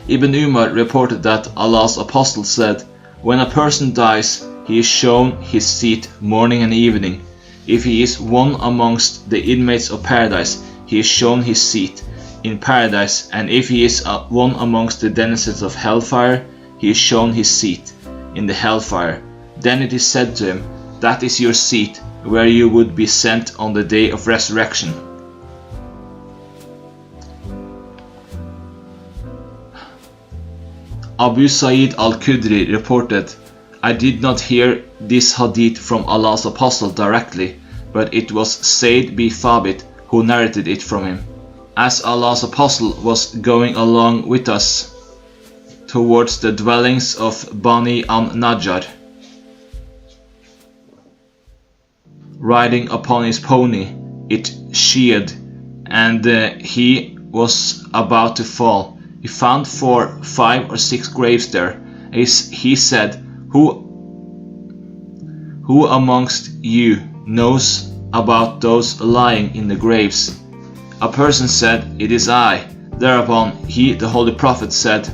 Ibn Umar reported that Allah's Apostle said, when a person dies, he is shown his seat morning and evening. If he is one amongst the inmates of paradise, he is shown his seat in paradise, and if he is one amongst the denizens of hellfire, he is shown his seat in the hellfire. Then it is said to him, that is your seat, where you would be sent on the day of resurrection. Abu Sa'id al-Khudri reported, I did not hear this hadith from Allah's Apostle directly, but it was Zayd bin Thabit who narrated it from him. As Allah's Apostle was going along with us towards the dwellings of Bani Najjar, riding upon his pony, it sheared, and he was about to fall. He found 4, 5 or 6 graves there. He said, Who amongst you knows about those lying in the graves? A person said, It is I. Thereupon he, the Holy Prophet, said,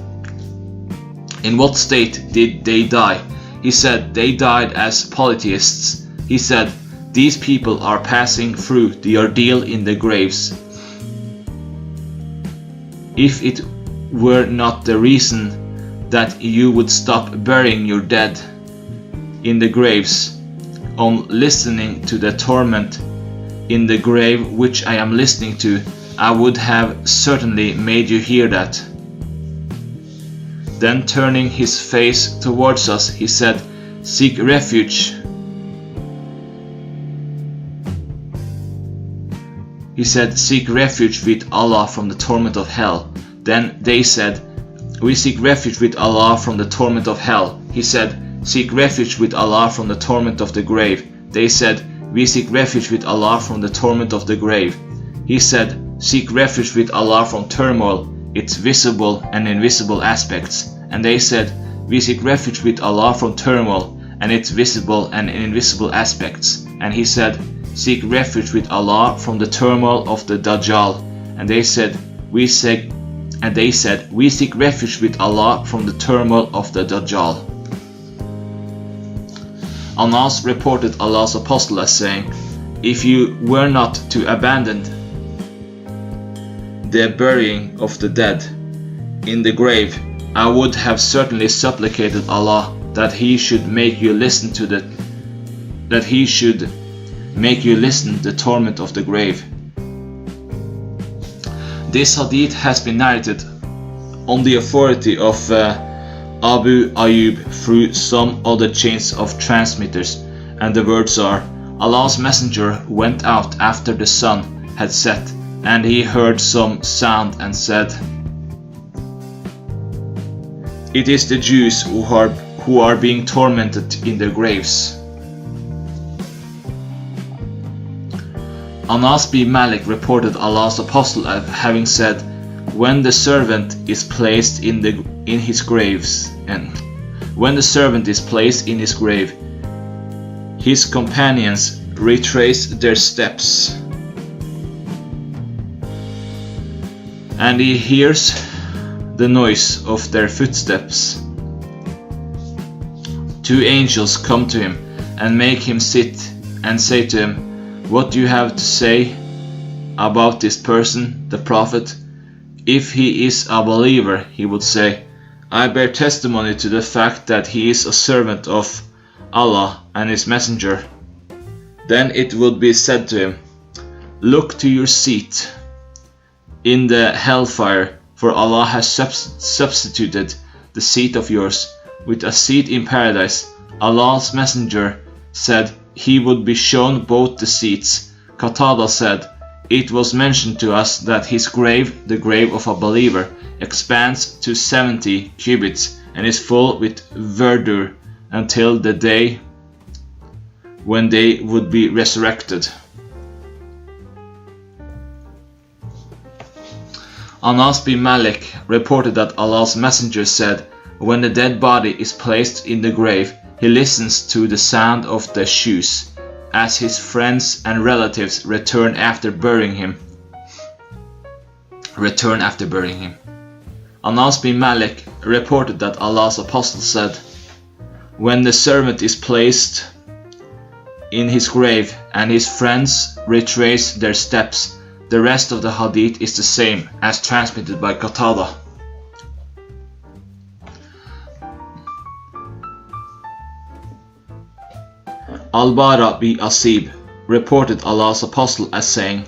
In what state did they die? He said, They died as polytheists. He said, These people are passing through the ordeal in the graves. If it were not the reason that you would stop burying your dead in the graves on listening to the torment in the grave which I am listening to, I would have certainly made you hear that." Then turning his face towards us, he said, "Seek refuge." He said, "Seek refuge with Allah from the torment of hell." Then they said, "We seek refuge with Allah from the torment of hell." He said, "Seek refuge with Allah from the torment of the grave." They said, "We seek refuge with Allah from the torment of the grave." He said, "Seek refuge with Allah from turmoil, its visible and invisible aspects." And they said, "We seek refuge with Allah from turmoil and its visible and invisible aspects." And he said, "Seek refuge with Allah from the turmoil of the Dajjal." And they said, "We seek refuge with Allah from the turmoil of the Dajjal." Anas reported Allah's apostle as saying, "If you were not to abandon the burying of the dead in the grave, I would have certainly supplicated Allah that He should make you listen to the torment of the grave." This hadith has been narrated on the authority of Abu Ayyub through some other chains of transmitters, and the words are, "Allah's messenger went out after the sun had set, and he heard some sound and said, 'It is the Jews who are being tormented in their graves.'" Anas bin Malik reported Allah's apostle as having said, "When the servant is placed in his grave, his companions retrace their steps, and he hears the noise of their footsteps. Two angels come to him and make him sit and say to him, 'What do you have to say about this person, the Prophet?' If he is a believer, he would say, 'I bear testimony to the fact that he is a servant of Allah and His Messenger.' Then it would be said to him, 'Look to your seat in the hellfire, for Allah has substituted the seat of yours with a seat in paradise.' Allah's Messenger said he would be shown both the seats. Qatada said, 'It was mentioned to us that his grave, the grave of a believer, expands to 70 cubits and is full with verdure until the day when they would be resurrected.'" Anas bin Malik reported that Allah's Messenger said, "When the dead body is placed in the grave, he listens to the sound of the shoes, as his friends and relatives return after burying him. Anas bin Malik reported that Allah's apostle said, "When the servant is placed in his grave and his friends retrace their steps," the rest of the hadith is the same as transmitted by Qatada. Al-Bara bin Asib reported Allah's apostle as saying,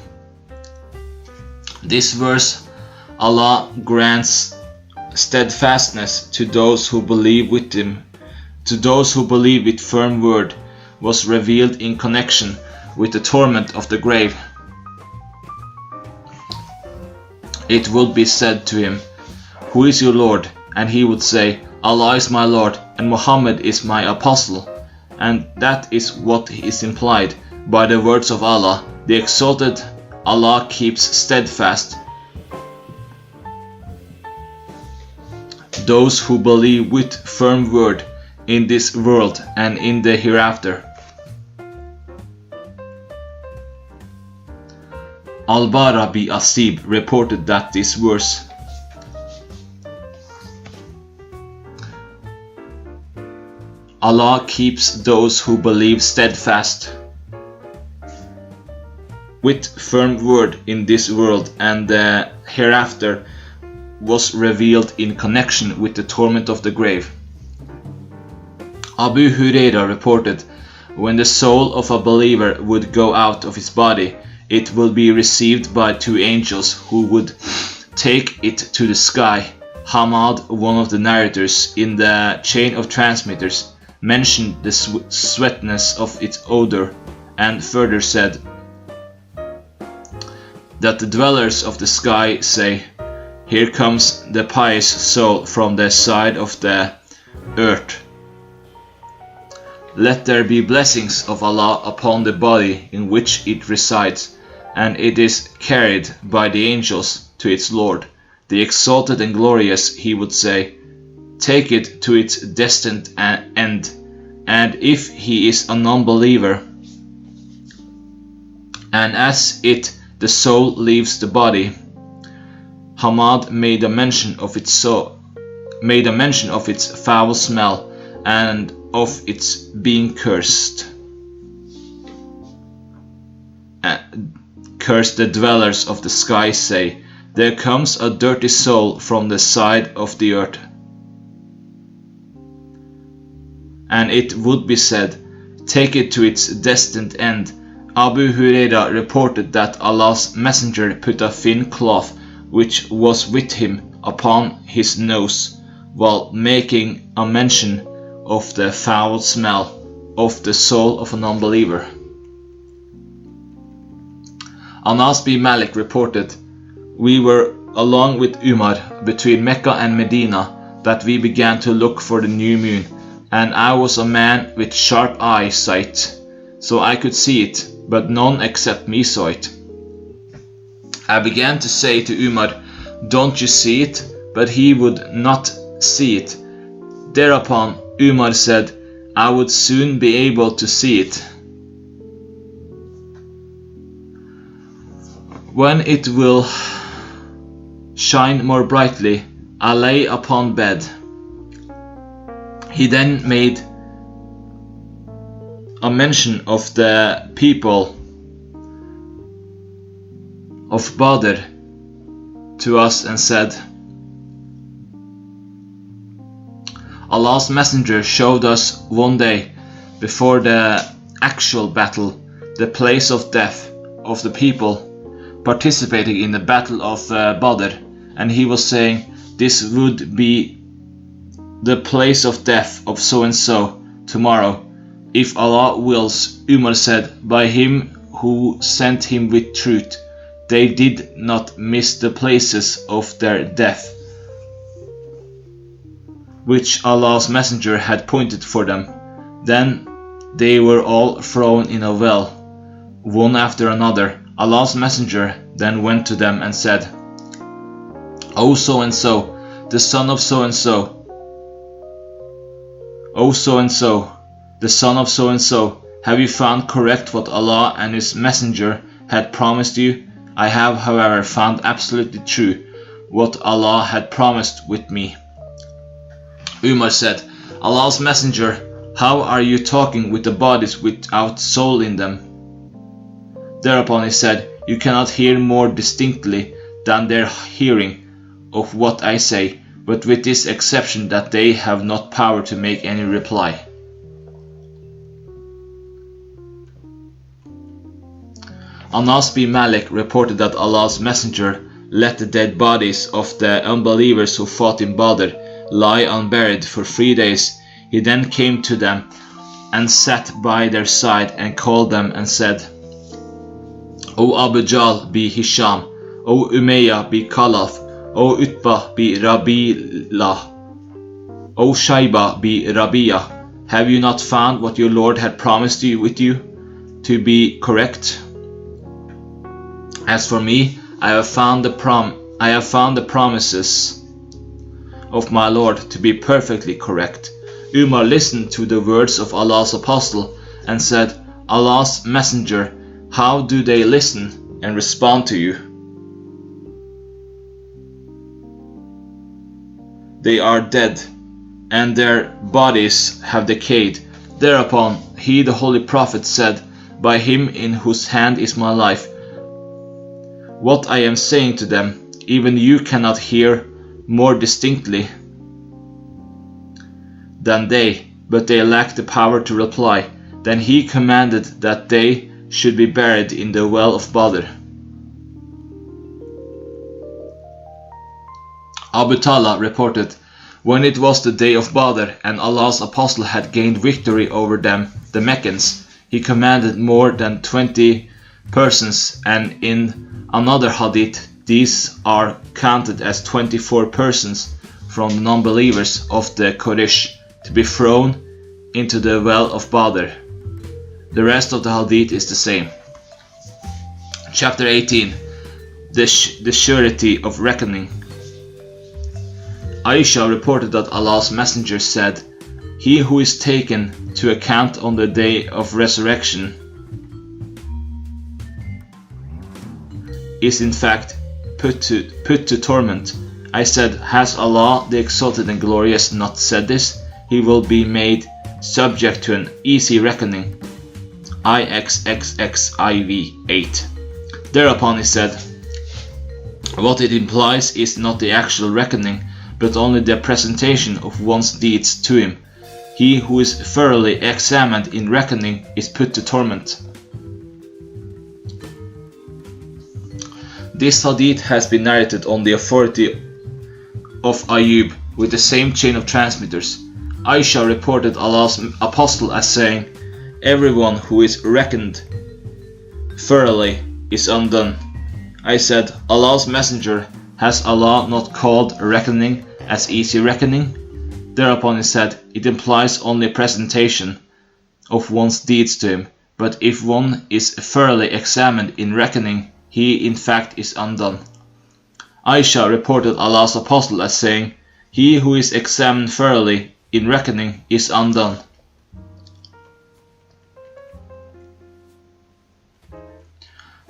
"This verse, Allah grants steadfastness to those who believe with him, to those who believe with firm word, was revealed in connection with the torment of the grave. It would be said to him, 'Who is your Lord?' And he would say, 'Allah is my Lord, and Muhammad is my apostle.' And that is what is implied by the words of Allah, the exalted. Allah keeps steadfast those who believe with firm word in this world and in the hereafter." Al-Bara bin Asib reported that this verse Allah keeps those who believe steadfast with firm word in this world and the hereafter was revealed in connection with the torment of the grave. Abu Huraira reported, when the soul of a believer would go out of his body, it will be received by two angels who would take it to the sky. Hamad, one of the narrators in the chain of transmitters, mentioned the sweetness of its odor and further said that the dwellers of the sky say, "Here comes the pious soul from the side of the earth. Let there be blessings of Allah upon the body in which it resides, and it is carried by the angels to its Lord, the exalted and glorious," he would say, "take it to its destined end, and if he is a non-believer, and as the soul leaves the body." Hamad made a mention of its foul smell and of its being cursed. Curse the dwellers of the sky say, "There comes a dirty soul from the side of the earth." And it would be said, "Take it to its destined end." Abu Huraira reported that Allah's Messenger put a thin cloth which was with him upon his nose, while making a mention of the foul smell of the soul of a non-believer. Anas bin Malik reported, "We were along with Umar between Mecca and Medina that we began to look for the new moon, and I was a man with sharp eyesight, so I could see it, but none except me saw it. I began to say to Umar, 'Don't you see it?' But he would not see it. Thereupon Umar said, 'I would soon be able to see it. When it will shine more brightly, I lay upon bed.' He then made a mention of the people of Badr to us and said, Allah's Messenger showed us one day before the actual battle the place of death of the people participating in the battle of Badr, and he was saying, this would be the place of death of so and so tomorrow, if Allah wills. Umar said, by him who sent him with truth, they did not miss the places of their death, which Allah's Messenger had pointed for them. Then they were all thrown in a well, one after another. Allah's Messenger then went to them and said, O so-and-so, the son of so-and-so, O so-and-so, the son of so-and-so, have you found correct what Allah and His Messenger had promised you? I have, however, found absolutely true what Allah had promised with me. Umar said, Allah's Messenger, how are you talking with the bodies without soul in them? Thereupon he said, you cannot hear more distinctly than their hearing of what I say, but with this exception that they have not power to make any reply. Anas bin Malik reported that Allah's Messenger let the dead bodies of the unbelievers who fought in Badr lie unburied for 3 days. He then came to them and sat by their side and called them and said, O Abu Jahl bi Hisham, O Umayyah bi Khalaf, O Utbah bi Rabi'ah, O Shayba bi Rabi'ah, have you not found what your Lord had promised you with you to be correct? As for me, I have found the promises of my Lord to be perfectly correct. Umar listened to the words of Allah's Apostle and said, Allah's Messenger, how do they listen and respond to you? They are dead, and their bodies have decayed. Thereupon he, the Holy Prophet, said, by him in whose hand is my life, what I am saying to them, even you cannot hear more distinctly than they, but they lacked the power to reply. Then he commanded that they should be buried in the well of Badr. Abu Talha reported, when it was the day of Badr and Allah's apostle had gained victory over them, the Meccans, he commanded more than 20 persons, and in another hadith, these are counted as 24 persons from the non-believers of the Quraysh to be thrown into the well of Badr. The rest of the hadith is the same. Chapter 18. The surety of reckoning. Aisha reported that Allah's Messenger said, "He who is taken to account on the day of resurrection is in fact put to torment." I said, "Has Allah the Exalted and Glorious not said this? He will be made subject to an easy reckoning." IXXXIV 8. Thereupon he said, "What it implies is not the actual reckoning, but only the presentation of one's deeds to him. He who is thoroughly examined in reckoning is put to torment." This hadith has been narrated on the authority of Ayyub with the same chain of transmitters. Aisha reported Allah's apostle as saying, "Everyone who is reckoned thoroughly is undone." I said, "Allah's Messenger, has Allah not called reckoning as easy reckoning?" Thereupon he said, "It implies only presentation of one's deeds to him, but if one is thoroughly examined in reckoning, he in fact is undone." Aisha reported Allah's apostle as saying, "He who is examined thoroughly in reckoning is undone."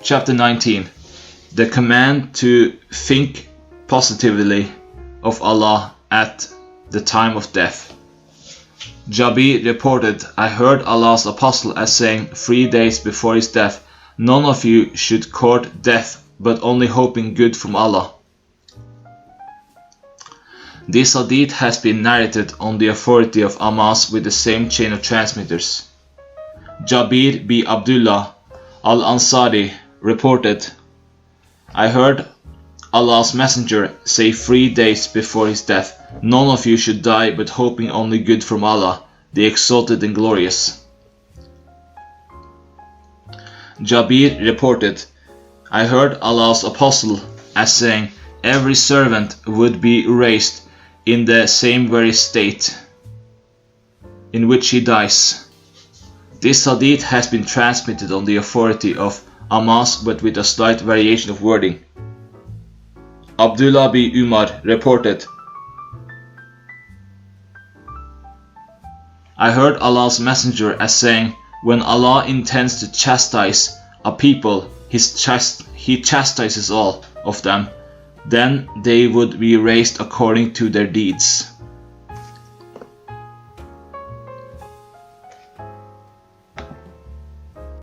Chapter 19. The command to think positively of Allah at the time of death. Jabir reported, I heard Allah's apostle as saying 3 days before his death, "None of you should court death, but only hoping good from Allah." This hadith has been narrated on the authority of Amas with the same chain of transmitters. Jabir b. Abdullah al-Ansari reported, I heard Allah's Messenger say 3 days before his death, "None of you should die but hoping only good from Allah, the Exalted and Glorious." Jabir reported, I heard Allah's Apostle as saying, "Every servant would be raised in the same very state in which he dies." This hadith has been transmitted on the authority of Amas but with a slight variation of wording. Abdullah b. Umar reported, I heard Allah's Messenger as saying, "When Allah intends to chastise a people, He chastises all of them, then they would be raised according to their deeds."